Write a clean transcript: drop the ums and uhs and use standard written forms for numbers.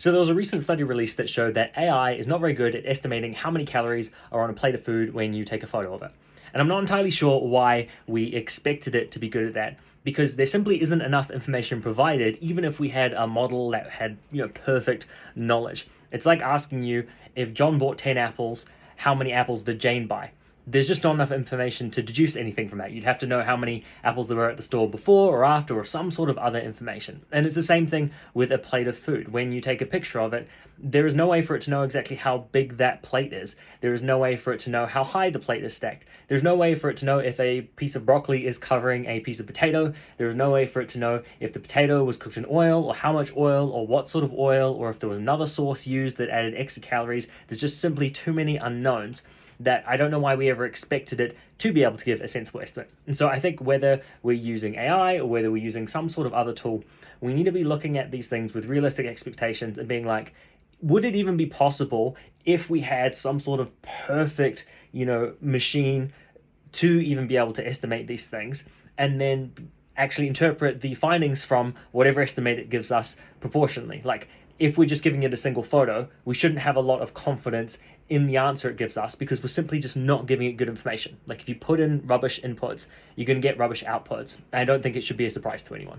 So there was a recent study released that showed that AI is not very good at estimating how many calories are on a plate of food when you take a photo of it. And I'm not entirely sure why we expected it to be good at that, because there simply isn't enough information provided, even if we had a model that had, perfect knowledge. It's like asking you, if John bought 10 apples, how many apples did Jane buy? There's just not enough information to deduce anything from that. You'd have to know how many apples there were at the store before or after, or some sort of other information. And it's the same thing with a plate of food. When you take a picture of it, there is no way for it to know exactly how big that plate is. There is no way for it to know how high the plate is stacked. There's no way for it to know if a piece of broccoli is covering a piece of potato. There is no way for it to know if the potato was cooked in oil, or how much oil, or what sort of oil, or if there was another sauce used that added extra calories. There's just simply too many unknowns that I don't know why we ever expected it to be able to give a sensible estimate. And so I think whether we're using AI or whether we're using some sort of other tool, we need to be looking at these things with realistic expectations and being like, would it even be possible if we had some sort of perfect, machine to even be able to estimate these things, and then actually interpret the findings from whatever estimate it gives us proportionally? Like, if we're just giving it a single photo, we shouldn't have a lot of confidence in the answer it gives us, because we're simply just not giving it good information. Like, if you put in rubbish inputs, you're going to get rubbish outputs. I don't think it should be a surprise to anyone.